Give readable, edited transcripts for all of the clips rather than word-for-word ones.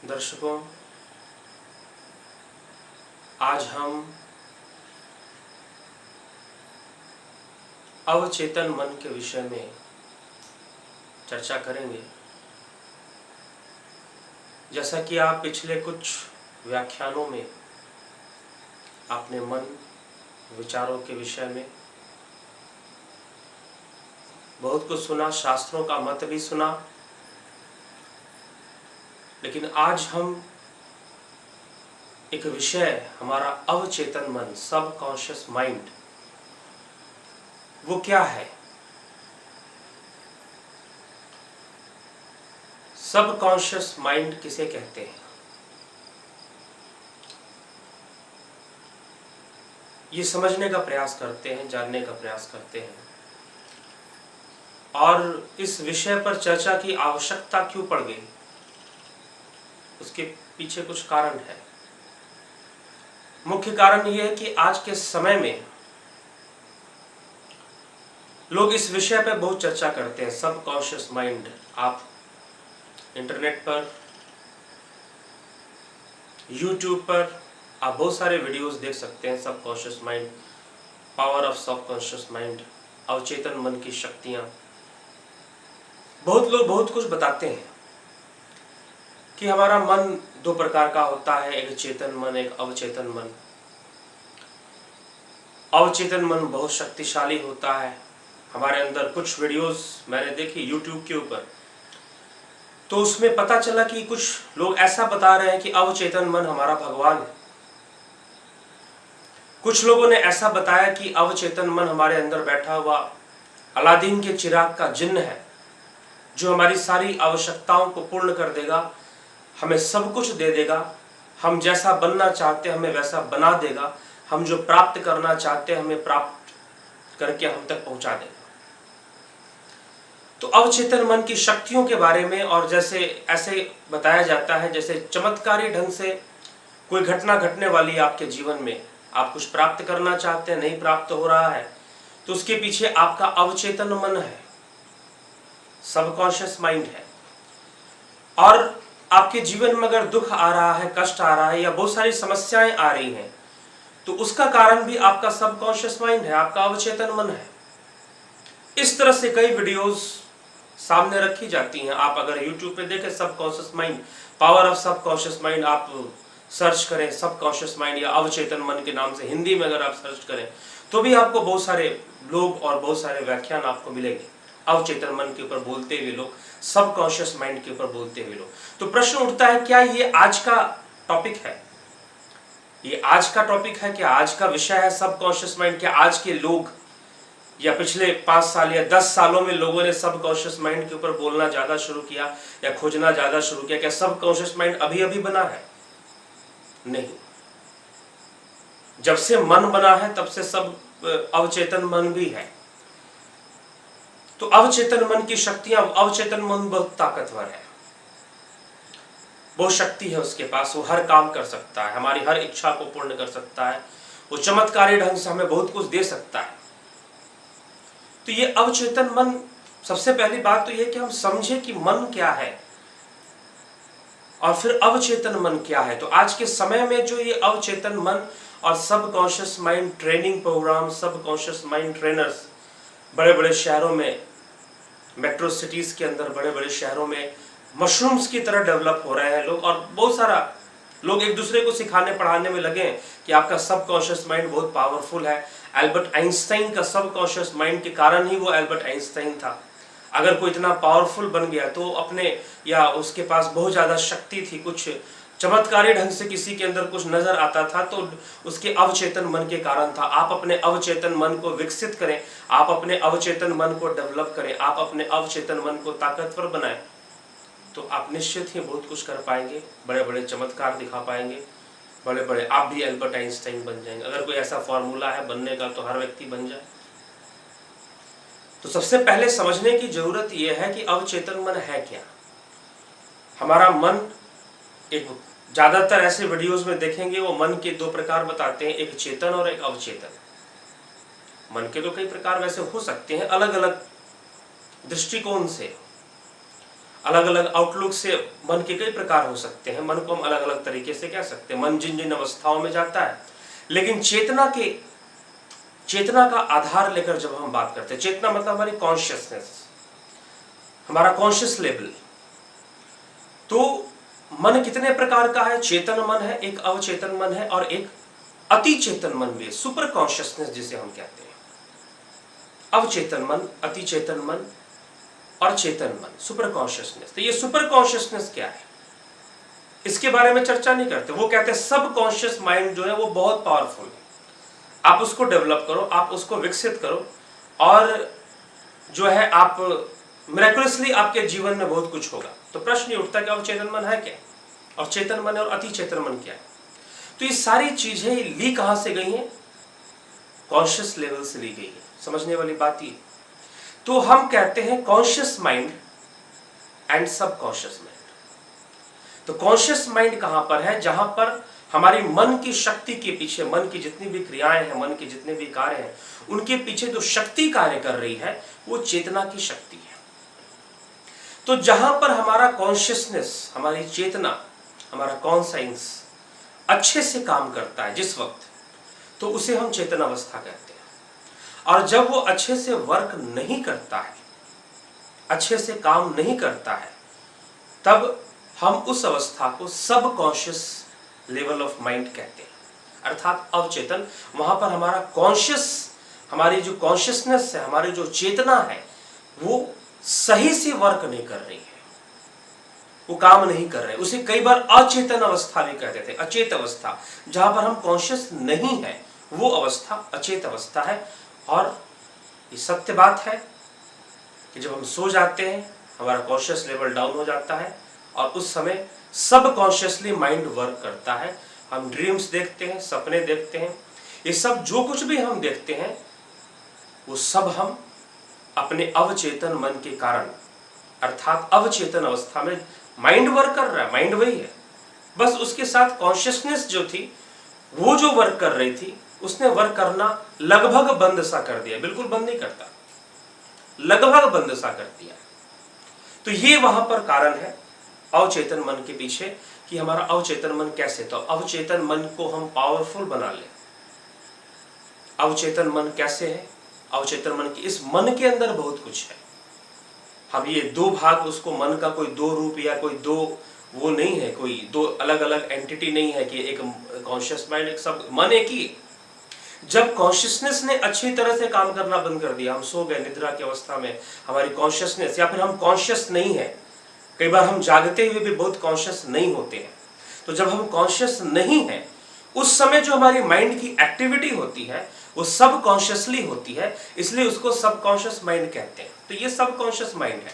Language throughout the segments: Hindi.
दर्शकों, आज हम अवचेतन मन के विषय में चर्चा करेंगे। जैसा कि आप पिछले कुछ व्याख्यानों में आपने मन, विचारों के विषय में बहुत कुछ सुना, शास्त्रों का मत भी सुना, लेकिन आज हम एक विषय, हमारा अवचेतन मन, सबकॉन्शियस माइंड, वो क्या है? सबकॉन्शियस माइंड किसे कहते हैं? ये समझने का प्रयास करते हैं, जानने का प्रयास करते हैं। और इस विषय पर चर्चा की आवश्यकता क्यों पड़ गई, उसके पीछे कुछ कारण है। मुख्य कारण यह है कि आज के समय में लोग इस विषय पर बहुत चर्चा करते हैं, सबकॉन्शियस माइंड। आप इंटरनेट पर, यूट्यूब पर आप बहुत सारे वीडियोस देख सकते हैं। Subconscious mind, power of subconscious mind, अवचेतन मन की शक्तियां। बहुत लोग बहुत कुछ बताते हैं कि हमारा मन दो प्रकार का होता है, एक चेतन मन, एक अवचेतन मन। अवचेतन मन बहुत शक्तिशाली होता है। हमारे अंदर कुछ वीडियोस मैंने देखी यूट्यूब के ऊपर, तो उसमें पता चला कि कुछ लोग ऐसा बता रहे हैं कि अवचेतन मन हमारा भगवान है। कुछ लोगों ने ऐसा बताया कि अवचेतन मन हमारे अंदर बैठा हुआ अलादीन के चिराग का जिन्न है, जो हमारी सारी आवश्यकताओं को पूर्ण कर देगा, हमें सब कुछ दे देगा, हम जैसा बनना चाहते हैं हमें वैसा बना देगा, हम जो प्राप्त करना चाहते हैं हमें प्राप्त करके हम तक पहुंचा देगा। तो अवचेतन मन की शक्तियों के बारे में, और जैसे ऐसे बताया जाता है जैसे चमत्कारी ढंग से कोई घटना घटने वाली है आपके जीवन में, आप कुछ प्राप्त करना चाहते हैं, नहीं प्राप्त हो रहा है, तो उसके पीछे आपका अवचेतन मन है, सबकॉन्शियस माइंड है। और आपके जीवन में अगर दुख आ रहा है, कष्ट आ रहा है, या बहुत सारी समस्याएं आ रही हैं, तो उसका कारण भी आपका सबकॉन्शियस माइंड है, आपका अवचेतन मन है। इस तरह से कई वीडियोस सामने रखी जाती हैं। आप अगर YouTube पे देखें subconscious mind, power of subconscious mind, आप सर्च करें सबकॉन्शियस माइंड या अवचेतन मन के नाम से हिंदी में अगर आप सर्च करें, तो भी आपको बहुत सारे लोग और बहुत सारे व्याख्यान आपको मिलेंगे अवचेतन मन के ऊपर बोलते हुए लोग, सबकॉन्शियस माइंड के ऊपर बोलते हुए लोग। तो प्रश्न उठता है, क्या ये आज का टॉपिक है? ये आज का टॉपिक है, क्या आज का विषय है सबकॉन्शियस माइंड? क्या आज के लोग या पिछले 5 साल या 10 सालों में लोगों ने सबकॉन्शियस माइंड के ऊपर बोलना ज्यादा शुरू किया या खोजना ज्यादा शुरू किया? क्या सबकॉन्शियस माइंड अभी अभी बना है? नहीं, जब से मन बना है तब से सब अवचेतन मन भी है। तो अवचेतन मन की शक्तियां, अवचेतन मन बहुत ताकतवर है, बहुत शक्ति है उसके पास, वो हर काम कर सकता है, हमारी हर इच्छा को पूर्ण कर सकता है, वो चमत्कारी ढंग से हमें बहुत कुछ दे सकता है। तो ये अवचेतन मन, सबसे पहली बात तो ये कि हम समझे कि मन क्या है और फिर अवचेतन मन क्या है। तो आज के समय में जो ये अवचेतन मन और subconscious mind training programme, subconscious mind trainers बड़े बड़े शहरों में, मेट्रो सिटीज के अंदर बड़े बड़े शहरों में मशरूम्स की तरह डेवलप हो रहे हैं लोग, और बहुत सारा लोग एक दूसरे को सिखाने पढ़ाने में लगे कि आपका सबकॉन्शियस माइंड बहुत पावरफुल है। एल्बर्ट आइंस्टाइन का सबकॉन्शियस माइंड के कारण ही वो एल्बर्ट आइंस्टाइन था। अगर कोई इतना पावरफुल बन गया तो अपने, या उसके पास बहुत ज्यादा शक्ति थी, कुछ चमत्कारी ढंग से किसी के अंदर कुछ नजर आता था, तो उसके अवचेतन मन के कारण था। आप अपने अवचेतन मन को विकसित करें, आप अपने अवचेतन मन को डेवलप करें, आप अपने अवचेतन मन को ताकतवर बनाएं, तो आप निश्चित ही बहुत कुछ कर पाएंगे, बड़े बड़े चमत्कार दिखा पाएंगे, बड़े बड़े, आप भी एल्बर्ट आइंस्टाइन बन जाएंगे। अगर कोई ऐसा फॉर्मूला है बनने का तो हर व्यक्ति बन जाए। तो सबसे पहले समझने की जरूरत यह है कि अवचेतन मन है क्या। हमारा मन, एक ज्यादातर ऐसे वीडियोस में देखेंगे वो मन के 2 प्रकार बताते हैं, एक चेतन और एक अवचेतन। मन के तो कई प्रकार वैसे हो सकते हैं अलग अलग दृष्टिकोण से। अलग अलग आउटलुक से मन के कई प्रकार हो सकते हैं, मन को हम अलग अलग तरीके से कह सकते हैं, मन जिन जिन अवस्थाओं में जाता है। लेकिन चेतना का आधार लेकर जब हम बात करते हैं, चेतना मतलब हमारी कॉन्शियसनेस, हमारा कॉन्शियस लेवल। तो मन कितने प्रकार का है? चेतन मन है, एक अवचेतन मन है और एक अति चेतन मन भी है, सुपर कॉन्शियसनेस जिसे हम कहते हैं। अवचेतन मन, अति चेतन मन और चेतन मन, सुपर कॉन्शियसनेस। तो ये सुपर कॉन्शियसनेस क्या है, इसके बारे में चर्चा नहीं करते। वो कहते हैं सब कॉन्शियस माइंड जो है वो बहुत पावरफुल है, आप उसको डेवलप करो, आप उसको विकसित करो और जो है आप मिरेकुलसली आपके जीवन में बहुत कुछ होगा। तो प्रश्न ये उठता है कि अवचेतन मन है क्या, और चेतन मन और अति चेतन मन क्या है? तो ये सारी चीजें ली कहां से गई हैं? कॉन्शियस लेवल से ली गई है। समझने वाली बात ये। तो हम कहते हैं कॉन्शियस माइंड एंड सब कॉन्शियस माइंड। तो कॉन्शियस माइंड कहां पर है? जहां पर हमारी मन की शक्ति के पीछे, मन की जितनी भी क्रियाएं हैं, मन के जितने भी कार्य हैं, उनके पीछे जो शक्ति कार्य कर रही है वो चेतना की शक्ति है। तो जहां पर हमारा कॉन्शियसनेस, हमारी चेतना, हमारा कॉन्साइंस अच्छे से काम करता है जिस वक्त, तो उसे हम चेतन अवस्था कहते हैं। और जब वो अच्छे से वर्क नहीं करता है, अच्छे से काम नहीं करता है, तब हम उस अवस्था को सब कॉन्शियस लेवल ऑफ माइंड कहते हैं, अर्थात अवचेतन। वहां पर हमारा कॉन्शियस, हमारी जो कॉन्शियसनेस है, हमारी जो चेतना है, वो सही से वर्क नहीं कर रही है, वो काम नहीं कर रहे। उसे कई बार अचेतन अवस्था भी कहते थे, अचेत अवस्था। जहां पर हम कॉन्शियस नहीं है वो अवस्था अचेत अवस्था है। और ये सत्य बात है कि जब हम सो जाते हैं हमारा कॉन्शियस लेवल डाउन हो जाता है और उस समय सब कॉन्शियसली माइंड वर्क करता है। हम ड्रीम्स देखते हैं, सपने देखते हैं, ये सब जो कुछ भी हम देखते हैं वो सब हम अपने अवचेतन मन के कारण, अर्थात अवचेतन अवस्था में माइंड वर्क कर रहा है। माइंड वही है, बस उसके साथ कॉन्शियसनेस जो थी वो जो वर्क कर रही थी, उसने वर्क करना लगभग बंद सा कर दिया, बिल्कुल बंद नहीं करता, लगभग बंद सा कर दिया। तो ये वहां पर कारण है अवचेतन मन के पीछे कि हमारा अवचेतन मन कैसे, तो अवचेतन मन को हम पावरफुल बना लें। अवचेतन मन कैसे है? अवचेतन मन की, इस मन के अंदर बहुत कुछ है। हम ये दो भाग, उसको मन का कोई दो रूप या कोई दो वो नहीं है, कोई दो अलग अलग एंटिटी नहीं है कि एक कॉन्शियस माइंड, एक सब मन एक ही। जब कॉन्शियसनेस ने अच्छी तरह से काम करना बंद कर दिया, हम सो गए निद्रा की अवस्था में, हमारी कॉन्शियसनेस, या फिर हम कॉन्शियस नहीं है, कई बार हम जागते हुए भी बहुत कॉन्शियस नहीं होते हैं। तो जब हम कॉन्शियस नहीं है उस समय जो हमारी माइंड की एक्टिविटी होती है वो सब कॉन्शियसली होती है, इसलिए उसको सब कॉन्शियस माइंड कहते हैं। तो ये सब कॉन्शियस माइंड है।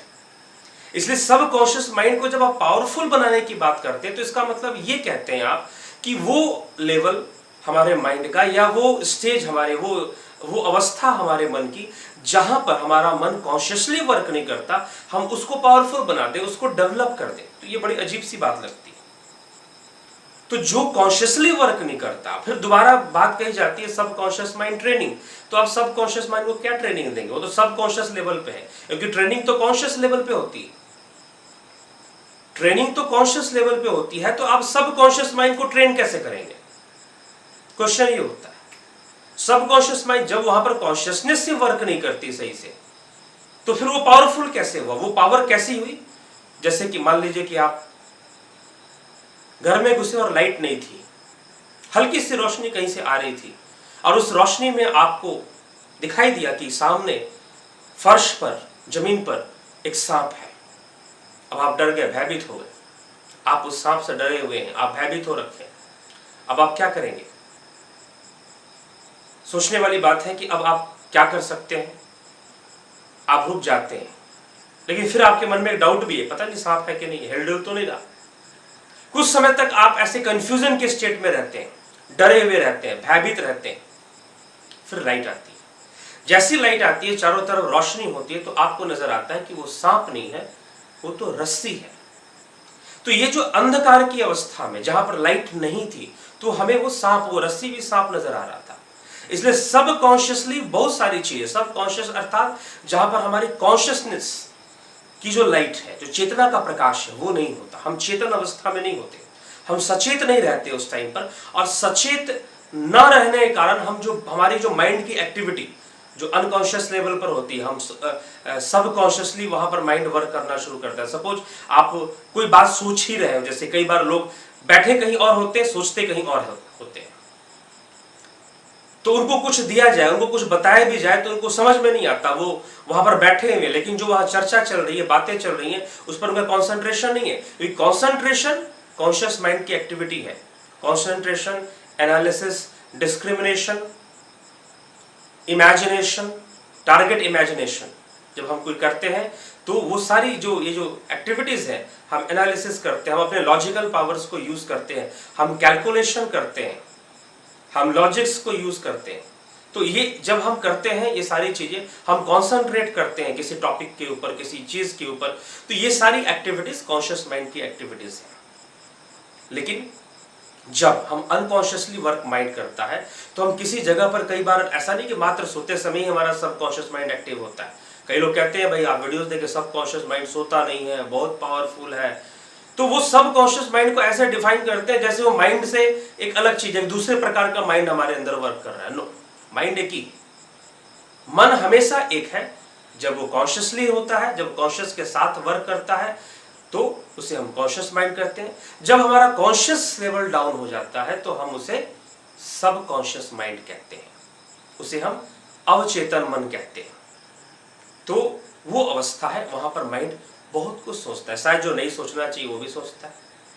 इसलिए सब कॉन्शियस माइंड को जब आप पावरफुल बनाने की बात करते हैं तो इसका मतलब ये कहते हैं आप कि वो लेवल हमारे माइंड का, या वो स्टेज हमारे, वो अवस्था हमारे मन की जहां पर हमारा मन कॉन्शियसली वर्क नहीं करता, हम उसको पावरफुल बना दें, उसको डेवलप कर दें। तो ये बड़ी अजीब सी बात लगती है। तो जो कॉन्शियसली वर्क नहीं करता, फिर दोबारा बात कही जाती है सब कॉन्शियस माइंड ट्रेनिंग। तो आप सब कॉन्शियस माइंड को क्या ट्रेनिंग देंगे? वो तो सब कॉन्शियस लेवल पे है, क्योंकि ट्रेनिंग तो कॉन्शियस लेवल पे होती है। ट्रेनिंग तो कॉन्शियस लेवल पे होती है, तो आप सब कॉन्शियस माइंड को ट्रेन कैसे करेंगे? क्वेश्चन ये होता है। सब कॉन्शियस माइंड जब वहां पर कॉन्शियसनेस से वर्क नहीं करती सही से, तो फिर वो पावरफुल कैसे हुआ? वो पावर कैसी हुई? जैसे कि मान लीजिए कि आप घर में घुसे और लाइट नहीं थी, हल्की सी रोशनी कहीं से आ रही थी और उस रोशनी में आपको दिखाई दिया कि सामने फर्श पर, जमीन पर एक सांप है। अब आप डर गए, भयभीत हो गए, आप उस सांप से डरे हुए हैं, आप भयभीत हो रखे हैं। अब आप क्या करेंगे? सोचने वाली बात है कि अब आप क्या कर सकते हैं। आप रुक जाते हैं, लेकिन फिर आपके मन में एक डाउट भी है, पता नहीं सांप है कि नहीं, हिल तो नहीं रहा। कुछ समय तक आप ऐसे कंफ्यूजन के स्टेट में रहते हैं, डरे हुए रहते हैं, भयभीत रहते हैं। फिर लाइट आती है। जैसी लाइट आती है, चारों तरफ रोशनी होती है, तो आपको नजर आता है कि वो सांप नहीं है, वो तो रस्सी है। तो ये जो अंधकार की अवस्था में जहां पर लाइट नहीं थी, तो हमें वो सांप, वो रस्सी भी सांप नजर आ रहा था। इसलिए सब कॉन्शियसली बहुत सारी चीजें, सब कॉन्शियस अर्थात जहां पर हमारी कॉन्शियसनेस की जो लाइट है, जो चेतना का प्रकाश है, वो नहीं होता। हम चेतन अवस्था में नहीं होते, हम सचेत नहीं रहते उस टाइम पर। और सचेत न रहने के कारण हम जो हमारी जो माइंड की एक्टिविटी जो अनकॉन्शियस लेवल पर होती है, हम सब कॉन्शियसली वहां पर माइंड वर्क करना शुरू करता है। सपोज आप कोई बात सोच ही रहे हो, जैसे कई बार लोग बैठे कहीं और होते हैं, सोचते कहीं और होते हैं, तो उनको कुछ दिया जाए, उनको कुछ बताया भी जाए तो उनको समझ में नहीं आता। वो वहां पर बैठे हुए, लेकिन जो वहां चर्चा चल रही है, बातें चल रही हैं, उस पर उनका कॉन्सेंट्रेशन नहीं है, क्योंकि कॉन्सेंट्रेशन कॉन्शियस माइंड की एक्टिविटी है। Concentration, analysis, discrimination, imagination, target imagination जब हम कोई करते हैं तो वो सारी ये जो एक्टिविटीज है, हम एनालिसिस करते हैं, हम अपने लॉजिकल पावर्स को यूज करते हैं, हम कैलकुलेशन करते हैं, हम लॉजिक्स को यूज करते हैं। तो ये जब हम करते हैं, ये सारी चीजें हम कॉन्सेंट्रेट करते हैं किसी टॉपिक के ऊपर, किसी चीज के ऊपर, तो ये सारी एक्टिविटीज कॉन्शियस माइंड की एक्टिविटीज हैं। लेकिन जब हम अनकॉन्शियसली वर्क माइंड करता है तो हम किसी जगह पर, कई बार ऐसा नहीं कि मात्र सोते समय ही हमारा सबकॉन्शियस माइंड एक्टिव होता है। कई लोग कहते हैं भाई आप वीडियोस देखें, सबकॉन्शियस माइंड सोता नहीं है, बहुत पावरफुल है। तो वो सबकॉन्शियस माइंड को ऐसे डिफाइन करते हैं जैसे वो माइंड से एक अलग चीज है, दूसरे प्रकार का माइंड हमारे अंदर वर्क कर रहा है। नो, माइंड एक ही, मन हमेशा एक है। जब वो कॉन्शियसली होता है, जब कॉन्शियस के साथ वर्क करता है, तो उसे हम कॉन्शियस माइंड कहते हैं। जब हमारा कॉन्शियस लेवल डाउन हो जाता है तो हम उसे सबकॉन्शियस माइंड कहते हैं, उसे हम अवचेतन मन कहते हैं। तो वो अवस्था है, वहां पर माइंड बहुत कुछ सोचता है। शायद जो नहीं सोचना चाहिए वो भी सोचता है,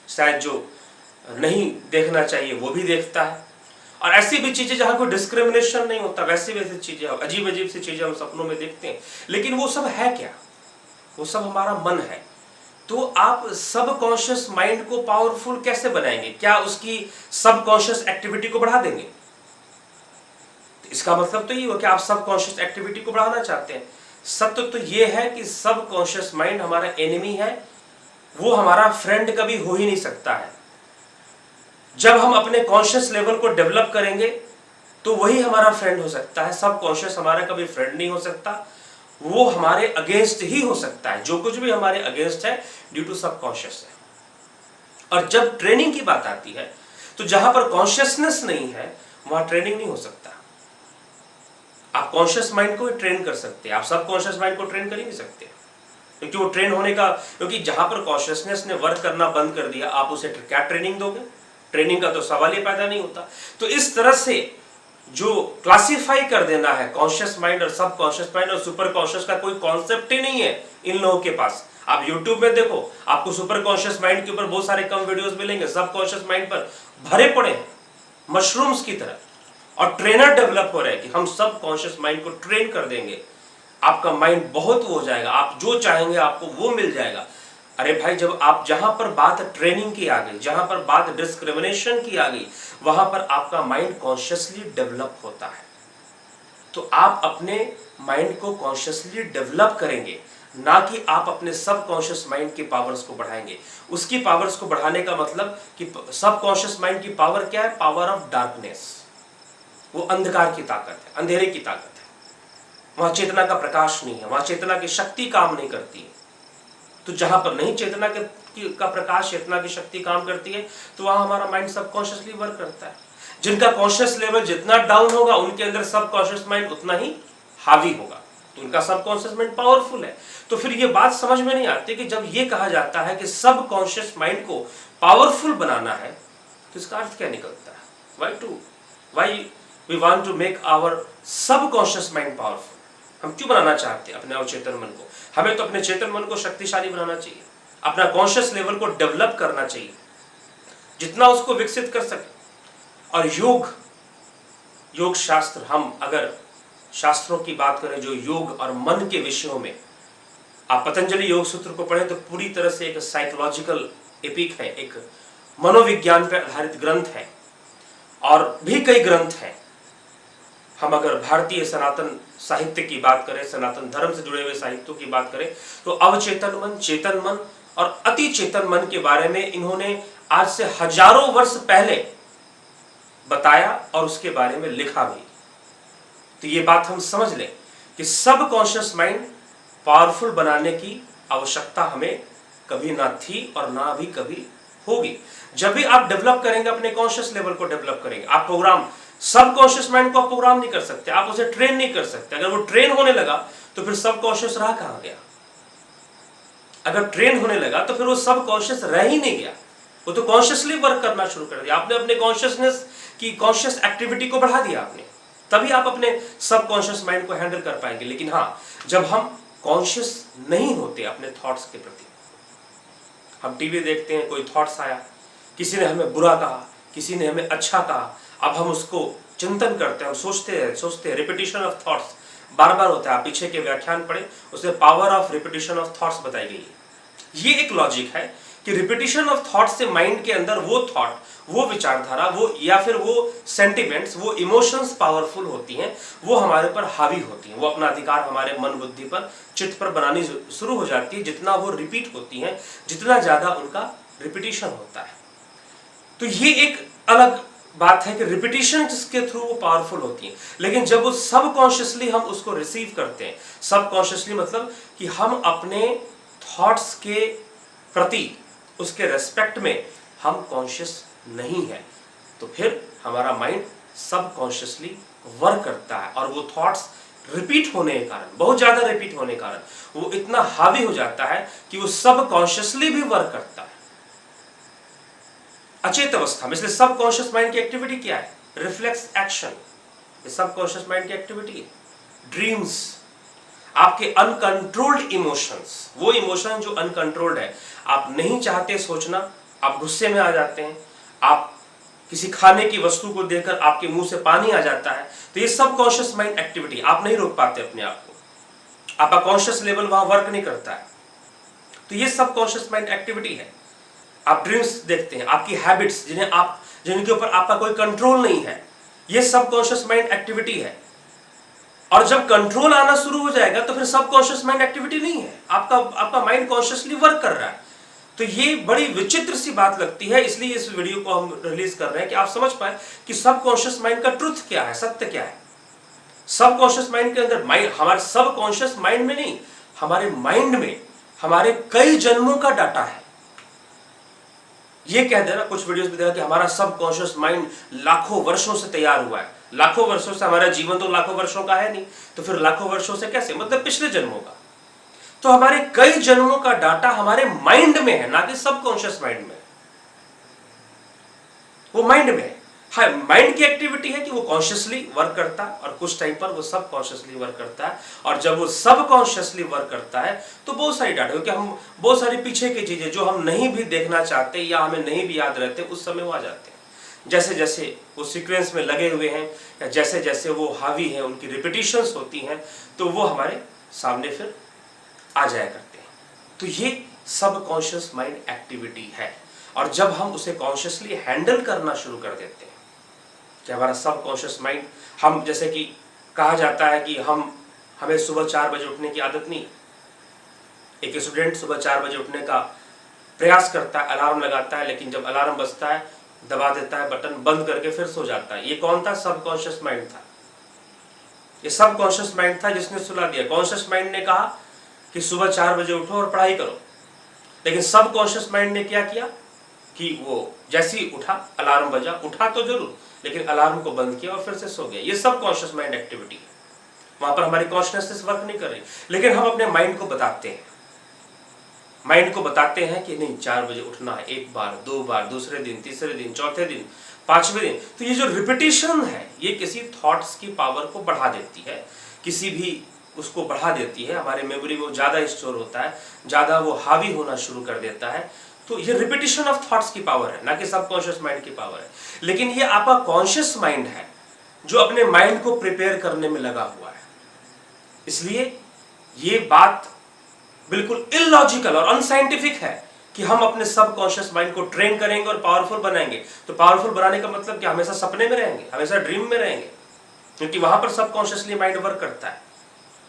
शायद जो नहीं देखना चाहिए वो भी देखता है, और ऐसी भी चीजें जहां कोई डिस्क्रिमिनेशन नहीं होता, वैसी वैसी चीजें, अजीब अजीब सी चीजें हम सपनों में देखते हैं। लेकिन वो सब है क्या? वो सब हमारा मन है। तो आप सबकॉन्शियस माइंड को पावरफुल कैसे बनाएंगे? क्या उसकी सबकॉन्शियस एक्टिविटी को बढ़ा देंगे? इसका मतलब तो ये हो कि आप सबकॉन्शियस एक्टिविटी को बढ़ाना चाहते हैं। सत्य तो ये है कि सबकॉन्शियस माइंड हमारा एनिमी है, वो हमारा फ्रेंड कभी हो ही नहीं सकता है। जब हम अपने कॉन्शियस लेवल को डेवलप करेंगे तो वही हमारा फ्रेंड हो सकता है। सबकॉन्शियस हमारा कभी फ्रेंड नहीं हो सकता, वो हमारे अगेंस्ट ही हो सकता है। जो कुछ भी हमारे अगेंस्ट है ड्यू टू सबकॉन्शियस है। और जब ट्रेनिंग की बात आती है तो जहां पर कॉन्शियसनेस नहीं है वहां ट्रेनिंग नहीं हो सकता। आप कॉन्शियस माइंड को ट्रेन कर सकते हैं, आप सबकॉन्शियस माइंड को ट्रेन कर ही नहीं सकते, क्योंकि वो ट्रेन होने का, क्योंकि जहां पर कॉन्शियसनेस ने वर्क करना बंद कर दिया, आप उसे क्या ट्रेनिंग दोगे? ट्रेनिंग का तो सवाल ही पैदा नहीं होता। तो इस तरह से जो क्लासिफाई कर देना है कॉन्शियस माइंड और सबकॉन्शियस माइंड और सुपर कॉन्शियस का कोई कॉन्सेप्ट ही नहीं है इन लोगों के पास। आप YouTube में देखो, आपको सुपर कॉन्शियस माइंड के ऊपर बहुत सारे कम वीडियोस मिलेंगे, सबकॉन्शियस माइंड पर भरे पड़े हैं मशरूम्स की तरह, और ट्रेनर डेवलप हो रहे हैं कि हम सबकॉन्शियस माइंड को ट्रेन कर देंगे, आपका माइंड बहुत हो जाएगा, आप जो चाहेंगे आपको वो मिल जाएगा। अरे भाई, जब आप जहां पर बात ट्रेनिंग की आ गई, जहां पर बात डिस्क्रिमिनेशन की आ गई, वहां पर आपका माइंड कॉन्शियसली डेवलप होता है। तो आप अपने माइंड को कॉन्शियसली डेवलप करेंगे, ना कि आप अपने सबकॉन्शियस माइंड की पावर्स को बढ़ाएंगे। उसकी पावर्स को बढ़ाने का मतलब कि सबकॉन्शियस माइंड की पावर क्या है? Power of darkness. वो अंधकार की ताकत है, अंधेरे की ताकत है। वहां चेतना का प्रकाश नहीं है, वहां चेतना की शक्ति काम नहीं करती है। तो जहां पर नहीं चेतना का प्रकाश, चेतना की शक्ति काम करती है, तो वहां हमारा माइंड सबकॉन्शियसली वर्क करता है। जिनका कॉन्शियस लेवल जितना डाउन होगा उनके अंदर सबकॉन्शियस माइंड उतना ही हावी होगा, तो उनका सबकॉन्शियस माइंड पावरफुल है। तो फिर ये बात समझ में नहीं आती कि जब ये कहा जाता है कि सबकॉन्शियस माइंड को पावरफुल बनाना है, तो इसका अर्थ क्या निकलता है? Why we want to make our subconscious mind powerful. हम क्यों बनाना चाहते हैं अपने अवचेतन मन को? हमें तो अपने चेतन मन को शक्तिशाली बनाना चाहिए, अपना कॉन्शियस लेवल को डेवलप करना चाहिए, जितना उसको विकसित कर सके। और योग शास्त्र, हम अगर शास्त्रों की बात करें जो योग और मन के विषयों में, आप पतंजलि योग सूत्र को पढ़ें तो पूरी तरह से एक साइकोलॉजिकल एपिक है, एक मनोविज्ञान पर आधारित ग्रंथ है, और भी कई ग्रंथ हैं। हम अगर भारतीय सनातन साहित्य की बात करें, सनातन धर्म से जुड़े हुए साहित्यों की बात करें, तो अवचेतन मन, चेतन मन और अति चेतन मन के बारे में इन्होंने आज से हजारों वर्ष पहले बताया और उसके बारे में लिखा भी। तो ये बात हम समझ लें कि सबकॉन्शियस माइंड पावरफुल बनाने की आवश्यकता हमें कभी ना थी और ना भी कभी होगी। जब भी आप डेवलप करेंगे, अपने कॉन्शियस लेवल को डेवलप करेंगे, आप प्रोग्राम, सब कॉन्शियस माइंड को आप प्रोग्राम नहीं कर सकते, आप उसे ट्रेन नहीं कर सकते। अगर वो ट्रेन होने लगा तो फिर सब कॉन्शियस रहा कहां गया? अगर ट्रेन होने लगा तो फिर वो सब कॉन्शियस रह ही नहीं गया, वो तो कॉन्शियसली वर्क करना शुरू कर दिया। आपने अपने कॉन्शियसनेस की कॉन्शियस एक्टिविटी को बढ़ा दिया आपने, तभी आप अपने सब कॉन्शियस माइंड को हैंडल कर पाएंगे। लेकिन हाँ, जब हम कॉन्शियस नहीं होते अपने थॉट्स के प्रति, हम टीवी देखते हैं, कोई थॉट्स आया, किसी ने हमें बुरा कहा, किसी ने हमें अच्छा कहा, अब हम उसको चिंतन करते हैं, हम सोचते हैं, रिपीटिशन ऑफ थॉट्स बार बार होता है। आप पीछे के व्याख्यान पढ़े, उसमें power of repetition of thoughts बताई गई है। ये एक लॉजिक है कि रिपीटिशन ऑफ थॉट से माइंड के अंदर वो थॉट, वो विचारधारा, वो या फिर वो सेंटिमेंट्स, वो इमोशंस पावरफुल होती हैं, वो हमारे पर हावी होती हैं, वो अपना अधिकार हमारे मन बुद्धि पर, चित्त पर बनानी शुरू हो जाती है। जितना वो रिपीट होती हैं, जितना ज्यादा उनका रिपीटिशन होता है। तो ये एक अलग बात है कि रिपीटिशन जिसके थ्रू वो पावरफुल होती है। लेकिन जब वो सबकॉन्शियसली हम उसको रिसीव करते हैं, सबकॉन्शियसली मतलब कि हम अपने थॉट्स के प्रति, उसके रेस्पेक्ट में हम कॉन्शियस नहीं है, तो फिर हमारा माइंड सबकॉन्शियसली वर्क करता है और वो थॉट्स रिपीट होने के कारण, बहुत ज्यादा रिपीट होने के कारण वो इतना हावी हो जाता है कि वो सबकॉन्शियसली भी वर्क करता है अचेत अवस्था में। इसलिए सबकॉन्शियस माइंड की एक्टिविटी क्या है? रिफ्लेक्स एक्शन, ये सबकॉन्शियस माइंड की एक्टिविटी है। ड्रीम्स, आपके अनकंट्रोल्ड इमोशंस, वो इमोशन जो अनकंट्रोल्ड है, आप नहीं चाहते सोचना, आप गुस्से में आ जाते हैं, आप किसी खाने की वस्तु को देखकर आपके मुंह से पानी आ जाता है, तो ये सबकॉन्शियस माइंड एक्टिविटी, आप नहीं रोक पाते अपने आप को, आपका कॉन्शियस लेवल वहां वर्क नहीं करता है, तो ये सबकॉन्शियस माइंड एक्टिविटी है। आप ड्रीम्स देखते हैं, आपकी हैबिट्स जिनके ऊपर आपका कोई कंट्रोल नहीं है, ये सबकॉन्शियस माइंड एक्टिविटी है। और जब कंट्रोल आना शुरू हो जाएगा तो फिर सबकॉन्शियस माइंड एक्टिविटी नहीं है, आपका माइंड कॉन्शियसली वर्क कर रहा है। तो ये बड़ी विचित्र सी बात लगती है, इसलिए इस वीडियो को हम रिलीज कर रहे हैं कि आप समझ पाए कि सबकॉन्शियस माइंड का ट्रुथ क्या है, सत्य क्या है। सबकॉन्शियस माइंड के अंदर, माइंड हमारे सबकॉन्शियस माइंड में नहीं, हमारे माइंड में हमारे कई जन्मों का डाटा है। ये कह देना, कुछ वीडियोस में देखा कि हमारा सबकॉन्शियस माइंड लाखों वर्षों से तैयार हुआ है। लाखों वर्षों से, हमारा जीवन तो लाखों वर्षों का है नहीं, तो फिर लाखों वर्षों से कैसे, मतलब पिछले जन्मों का। तो हमारे कई जन्मों का डाटा हमारे माइंड में है, ना कि सबकॉन्शियस माइंड में। वो माइंड में है। हाँ, माइंड की एक्टिविटी है कि वो कॉन्शियसली वर्क करता है और कुछ टाइम पर वो सबकॉन्शियसली वर्क करता है। और जब वो सबकॉन्शियसली वर्क करता है तो बहुत सारी डाटा, क्योंकि हम बहुत सारी पीछे की चीजें जो हम नहीं भी देखना चाहते या हमें नहीं भी याद रहते, उस समय वो आ जाते हैं। जैसे जैसे वो सीक्वेंस में लगे हुए हैं या जैसे जैसे वो हावी हैं, उनकी रिपीटिशंस होती हैं, तो वो हमारे सामने फिर आ जाया करते हैं। तो ये सबकॉन्शियस माइंड एक्टिविटी है। और जब हम उसे कॉन्शियसली हैंडल करना शुरू कर देते हैं कि हमारा सबकॉन्शियस माइंड, हम जैसे कि कहा जाता है कि हमें सुबह 4 बजे उठने की आदत नहीं। एक स्टूडेंट सुबह 4 बजे उठने का प्रयास करता है, अलार्म लगाता है, लेकिन जब अलार्म बजता है दबा देता है बटन, बंद करके फिर सो जाता है। ये कौन था? सबकॉन्शियस माइंड था। ये सबकॉन्शियस माइंड था जिसने सुला दिया। कॉन्शियस माइंड ने कहा कि सुबह 4 बजे उठो और पढ़ाई करो, लेकिन सबकॉन्शियस माइंड ने क्या किया कि वो जैसे ही उठा, अलार्म बजा, उठा तो जरूर, लेकिन अलार्म को बंद किया और फिर से सो गया। ये सबकॉन्शियस माइंड एक्टिविटी है। वहां पर हमारी कॉन्शियसनेस वर्क नहीं कर रही, लेकिन हम अपने माइंड को बताते हैं, माइंड को बताते हैं कि नहीं 4 बजे उठना है, 1 बार, 2 बार, दूसरे दिन, तीसरे दिन, चौथे दिन, 5वें दिन। तो ये जो रिपीटिशन है, ये किसी थॉट्स की पावर को बढ़ा देती है, किसी भी उसको बढ़ा देती है। हमारे मेमोरी में ज्यादा स्टोर होता है, ज्यादा वो हावी होना शुरू कर देता है। तो ये रिपीटिशन ऑफ थॉट्स की पावर है, ना कि सबकॉन्शियस माइंड की पावर है। लेकिन ये आपका कॉन्शियस माइंड है जो अपने माइंड को प्रिपेयर करने में लगा हुआ है। इसलिए ये बात बिल्कुल इलॉजिकल और अनसाइंटिफिक है कि हम अपने सबकॉन्शियस माइंड को ट्रेन करेंगे और पावरफुल बनाएंगे। तो पावरफुल बनाने का मतलब क्या? हमेशा सपने में रहेंगे, हमेशा ड्रीम में रहेंगे, क्योंकि वहां पर सबकॉन्शियसली माइंड वर्क करता है।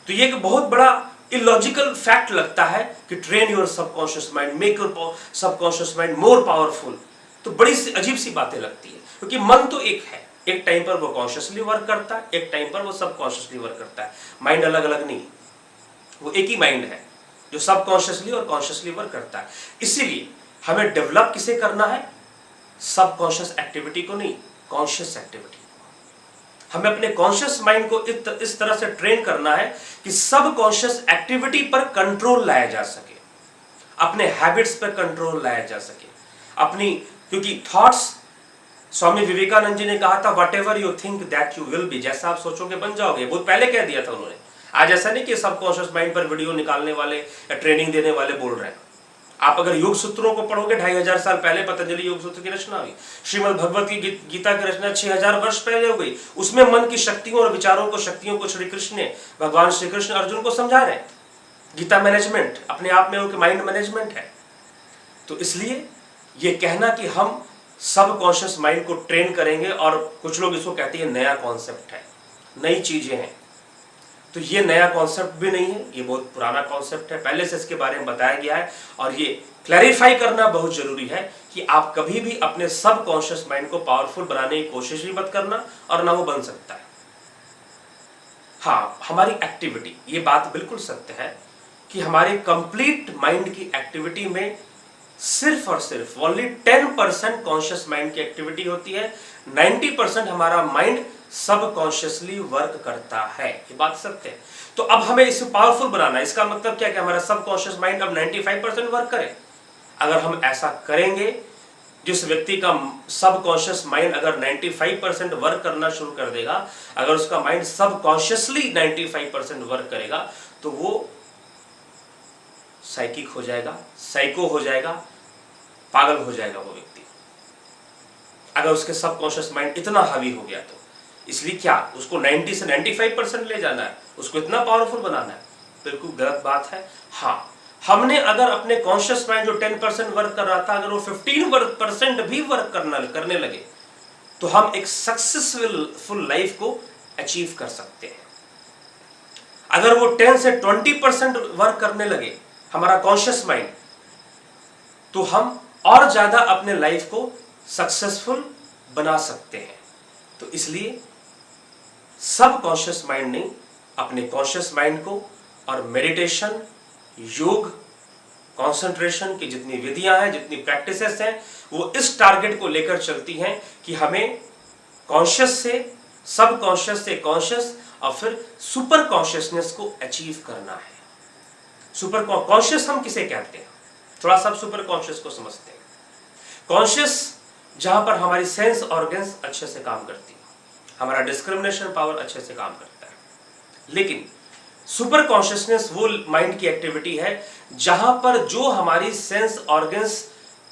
तो ये एक बहुत बड़ा इलॉजिकल फैक्ट लगता है कि train your subconscious mind, make your subconscious mind more powerful. तो बड़ी अजीब सी बातें लगती है, क्योंकि मन तो एक है, एक टाइम पर वो कॉन्शियसली वर्क करता है, एक टाइम पर वो सबकॉन्शियसली वर्क करता है। माइंड अलग अलग नहीं, वो एक ही माइंड है। जो सबकॉन्शियसली और कॉन्शियसली वर्क करता है। इसीलिए हमें डेवलप किसे करना है? सबकॉन्शियस एक्टिविटी को नहीं, कॉन्शियस एक्टिविटी। हमें अपने कॉन्शियस माइंड को इस तरह से ट्रेन करना है कि सबकॉन्शियस एक्टिविटी पर कंट्रोल लाया जा सके, अपने हैबिट्स पर कंट्रोल लाया जा सके, अपनी, क्योंकि थॉट्स, स्वामी विवेकानंद जी ने कहा था what ever you think that you will be, जैसा आप सोचोगे बन जाओगे। बहुत पहले कह दिया था उन्होंने। आज ऐसा नहीं कि सबकॉन्शियस माइंड पर वीडियो निकालने वाले या ट्रेनिंग देने वाले बोल रहे हैं। आप अगर योग सूत्रों को पढ़ोगे 2500 साल पहले पतंजलि योग सूत्र की रचना हुई। श्रीमद् भगवत गीता की रचना 6000 वर्ष पहले हो गई। उसमें मन की शक्तियों और विचारों को, शक्तियों को श्री कृष्ण ने, भगवान श्री कृष्ण अर्जुन को समझा रहे हैं। गीता मैनेजमेंट अपने आप में वो माइंड मैनेजमेंट है। तो इसलिए ये कहना कि हम सबकॉन्शियस माइंड को ट्रेन करेंगे, और कुछ लोग इसको कहते हैं नया कॉन्सेप्ट है, नई चीजें हैं, तो ये नया कॉन्सेप्ट भी नहीं है, ये बहुत पुराना कॉन्सेप्ट है। पहले से इसके बारे में बताया गया है, और ये क्लैरिफाई करना बहुत जरूरी है कि आप कभी भी अपने सबकॉन्शियस माइंड को पावरफुल बनाने की कोशिश भी मत करना, और ना वो बन सकता है। हाँ, हमारी एक्टिविटी, ये बात बिल्कुल सत्य है कि हमारे कंप्लीट माइंड की एक्टिविटी में सिर्फ और सिर्फ ओनली 10% कॉन्शियस माइंड की एक्टिविटी होती है। 90% हमारा माइंड सबकॉन्शियसली वर्क करता है, ये बात सत्य है। तो अब हमें इसे पावरफुल बनाना है। इसका मतलब क्या कि हमारा सबकॉन्शियस माइंड अब 95% वर्क करे। अगर हम ऐसा करेंगे, जिस व्यक्ति का सबकॉन्शियस माइंड अगर 95% वर्क करना शुरू कर देगा, अगर उसका माइंड सबकॉन्शियसली 95% वर्क करेगा, तो वो साइकिक हो जाएगा, साइको हो जाएगा, पागल हो जाएगा वो व्यक्ति, अगर उसके सबकॉन्शियस माइंड इतना हावी हो गया तो। इसलिए क्या उसको 90 से 95% ले जाना है, उसको इतना पावरफुल बनाना है? बिल्कुल गलत बात है। हाँ, हमने अगर अपने कॉन्शियस माइंड जो 10% वर्क कर रहा था, अगर वो 15% भी वर्क करने लगे, तो हम एक सक्सेसफुल लाइफ को अचीव कर सकते हैं। अगर वो 10 से 20% वर्क करने लगे हमारा कॉन्शियस माइंड, तो हम और ज्यादा अपने लाइफ को सक्सेसफुल बना सकते हैं। तो इसलिए सबकॉन्शियस माइंड नहीं, अपने कॉन्शियस माइंड को, और मेडिटेशन, योग, कंसंट्रेशन की जितनी विधियां हैं, जितनी प्रैक्टिसेस हैं, वो इस टारगेट को लेकर चलती हैं कि हमें कॉन्शियस से, सबकॉन्शियस से कॉन्शियस, और फिर सुपर कॉन्शियसनेस को अचीव करना है। सुपर कॉन्शियस हम किसे कहते हैं? थोड़ा सा सुपर कॉन्शियस को समझते हैं। कॉन्शियस जहां पर हमारी सेंस ऑर्गन्स अच्छे से काम करती है, हमारा डिस्क्रिमिनेशन पावर अच्छे से काम करता है। लेकिन सुपर कॉन्शियसनेस वो माइंड की एक्टिविटी है जहां पर जो हमारी सेंस ऑर्गन्स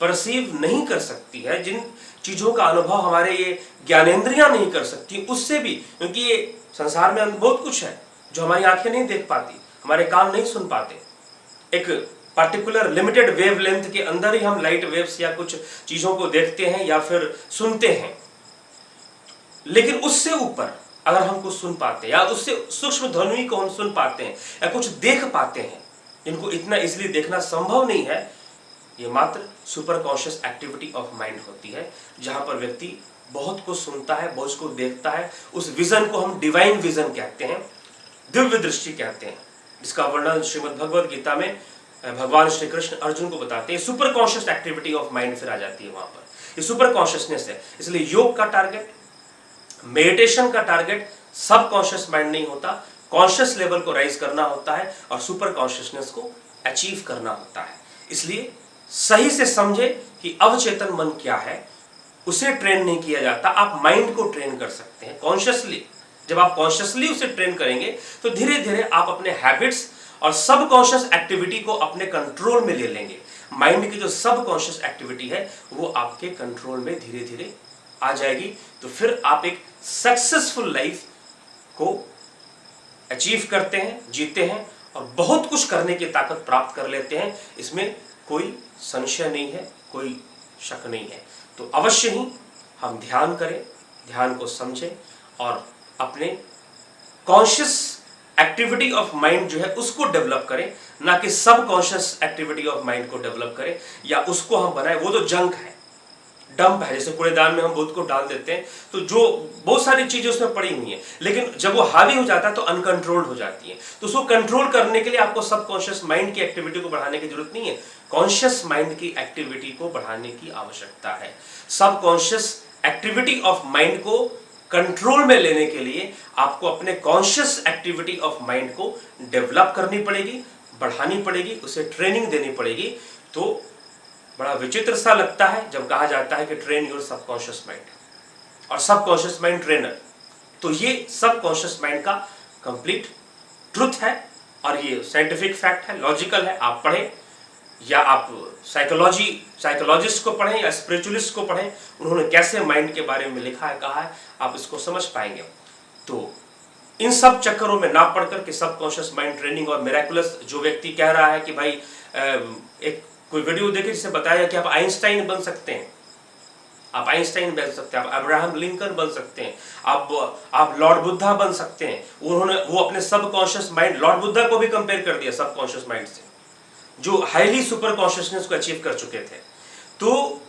परसीव नहीं कर सकती है, जिन चीजों का अनुभव हमारे ये ज्ञानेंद्रियां नहीं कर सकती, उससे भी, क्योंकि ये संसार में बहुत कुछ है जो हमारी आंखें नहीं देख पाती, हमारे कान नहीं सुन पाते। एक पर्टिकुलर लिमिटेड वेवलेंथ के अंदर ही हम लाइट वेव्स या कुछ चीजों को देखते हैं या फिर सुनते हैं। लेकिन उससे ऊपर अगर हम कुछ सुन पाते हैं, या उससे सूक्ष्म ध्वनि को हम सुन पाते हैं, या कुछ देख पाते हैं, जिनको इतना इसलिए देखना संभव नहीं है, ये मात्र super conscious activity of mind होती है, जहां पर व्यक्ति बहुत कुछ सुनता है, बहुत कुछ देखता है। उस विजन को हम डिवाइन विजन कहते हैं, दिव्य दृष्टि कहते हैं, जिसका वर्णन श्रीमद् भगवत गीता में भगवान श्री कृष्ण अर्जुन को बताते हैं। Super conscious activity of mind फिर आ जाती है वहां पर, ये सुपर कॉन्शियसनेस है। इसलिए योग का टारगेट, मेडिटेशन का टारगेट सबकॉन्शियस माइंड नहीं होता, कॉन्शियस लेवल को राइज करना होता है और सुपर कॉन्शियसनेस को अचीव करना होता है। इसलिए सही से समझे कि अवचेतन मन क्या है, उसे ट्रेन नहीं किया जाता, आप माइंड को ट्रेन कर सकते हैं कॉन्शियसली। जब आप कॉन्शियसली उसे ट्रेन करेंगे तो धीरे धीरे आप अपने हैबिट्स और सबकॉन्शियस एक्टिविटी को अपने कंट्रोल में ले लेंगे। माइंड की जो सबकॉन्शियस एक्टिविटी है वो आपके कंट्रोल में धीरे धीरे आ जाएगी। तो फिर आप एक सक्सेसफुल लाइफ को अचीव करते हैं, जीते हैं, और बहुत कुछ करने की ताकत प्राप्त कर लेते हैं। इसमें कोई संशय नहीं है, कोई शक नहीं है। तो अवश्य ही हम ध्यान करें, ध्यान को समझें और अपने कॉन्शियस एक्टिविटी ऑफ माइंड जो है उसको डेवलप करें, ना कि सब कॉन्शियस एक्टिविटी ऑफ माइंड को डेवलप करें या उसको हम बनाएं। वो तो जंक है, डंप है, जैसे कूड़ेदान में हम बुद्ध को डाल देते हैं, तो जो बहुत सारी चीजें उसमें पड़ी हुई हैं, लेकिन जब वो हावी हो जाता है तो अनकंट्रोल्ड हो जाती है। तो उसको कंट्रोल करने के लिए आपको सबकॉन्शियस माइंड की एक्टिविटी को बढ़ाने की जरूरत नहीं है, कॉन्शियस माइंड की एक्टिविटी को बढ़ाने की आवश्यकता है। सबकॉन्शियस एक्टिविटी ऑफ माइंड को कंट्रोल में लेने के लिए आपको अपने कॉन्शियस एक्टिविटी ऑफ माइंड को डेवलप करनी पड़ेगी, बढ़ानी पड़ेगी, उसे ट्रेनिंग देनी पड़ेगी। तो बड़ा विचित्र सा लगता है जब कहा जाता है कि ट्रेन योर सबकॉन्शियस माइंड और सबकॉन्शियस माइंड ट्रेनर। तो ये सबकॉन्शियस माइंड का कंप्लीट ट्रुथ है और ये साइंटिफिक फैक्ट है, लॉजिकल है। आप पढ़ें या आप साइकोलॉजिस्ट को पढ़ें या स्पिरिचुअलिस्ट को पढ़ें, उन्होंने कैसे माइंड के बारे में लिखा है, कहा है, आप इसको समझ पाएंगे। तो इन सब चक्करों में ना पढ़ करके सबकॉन्शियस माइंड ट्रेनिंग और मिरेकुलस, जो व्यक्ति कह रहा है कि भाई एक कोई वीडियो देखे जिससे बताया कि आप आइंस्टाइन बन सकते हैं, आप आइंस्टाइन बन सकते हैं, आप अब्राहम लिंकन बन सकते हैं, आप लॉर्ड बुद्धा बन सकते हैं। वो अपने सबकॉन्शियस माइंड, लॉर्ड बुद्धा को भी कंपेयर कर दिया सबकॉन्शियस माइंड से, जो हाईली सुपर कॉन्शियसनेस को अचीव कर चुके थे। तो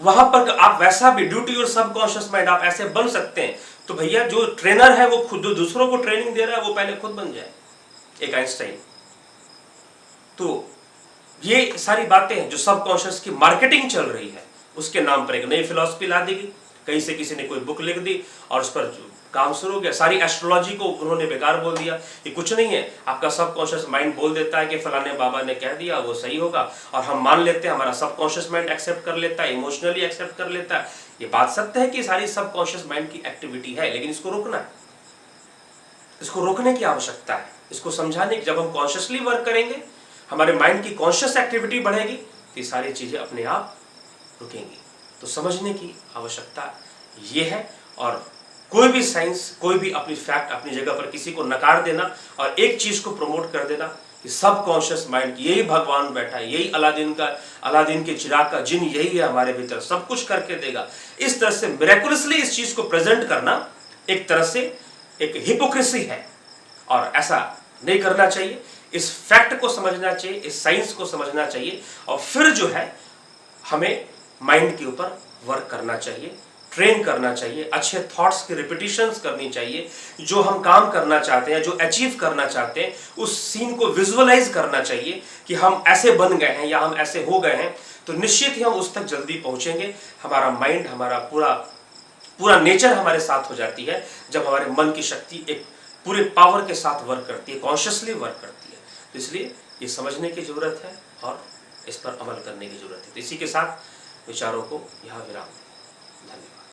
वहां पर आप वैसा भी due to your subconscious mind आप ऐसे बन सकते हैं। तो भैया जो ट्रेनर है वो खुद दूसरों को ट्रेनिंग दे रहा है, वो पहले खुद बन जाए एक आइंस्टाइन। तो ये सारी बातें हैं जो सबकॉन्शियस की मार्केटिंग चल रही है, उसके नाम पर एक नई फिलॉसफी ला दी गई, कहीं से किसी ने कोई बुक लिख दी और उस पर काम शुरू हो गया। सारी एस्ट्रोलॉजी को उन्होंने बेकार बोल दिया, ये कुछ नहीं है, आपका सबकॉन्शियस माइंड बोल देता है कि फलाने बाबा ने कह दिया वो सही होगा, और हम मान लेते हैं, हमारा सबकॉन्शियस माइंड एक्सेप्ट कर लेता है, इमोशनली एक्सेप्ट कर लेता है। ये बात सत्य है कि सारी सबकॉन्शियस माइंड की एक्टिविटी है, लेकिन इसको रोकना है, इसको रोकने की आवश्यकता है, इसको समझाने की। जब हम कॉन्शियसली वर्क करेंगे, हमारे माइंड की कॉन्शियस एक्टिविटी बढ़ेगी, तो ये सारी चीजें अपने आप रुकेंगी। तो समझने की आवश्यकता ये है। और कोई भी साइंस, कोई भी अपनी फैक्ट अपनी जगह पर किसी को नकार देना और एक चीज को प्रमोट कर देना कि सबकॉन्शियस माइंड, यही भगवान बैठा है, यही अलादीन के चिराग का जिन यही है हमारे भीतर, सब कुछ करके देगा, इस तरह से मिरेकुलसली इस चीज को प्रेजेंट करना एक तरह से एक हिपोक्रेसी है, और ऐसा नहीं करना चाहिए। इस फैक्ट को समझना चाहिए, इस साइंस को समझना चाहिए, और फिर जो है हमें माइंड के ऊपर वर्क करना चाहिए, ट्रेन करना चाहिए, अच्छे थॉट्स की रिपीटिशंस करनी चाहिए। जो हम काम करना चाहते हैं, जो अचीव करना चाहते हैं, उस सीन को विजुअलाइज करना चाहिए कि हम ऐसे बन गए हैं या हम ऐसे हो गए हैं, तो निश्चित ही हम उस तक जल्दी पहुंचेंगे। हमारा माइंड, हमारा पूरा नेचर हमारे साथ हो जाती है जब हमारे मन की शक्ति एक पूरे पावर के साथ वर्क करती है, कॉन्शियसली वर्क करती है। तो इसलिए ये समझने की जरूरत है और इस पर अमल करने की जरूरत है। तो इसी के साथ विचारों को यहाँ विराम दें। धन्यवाद।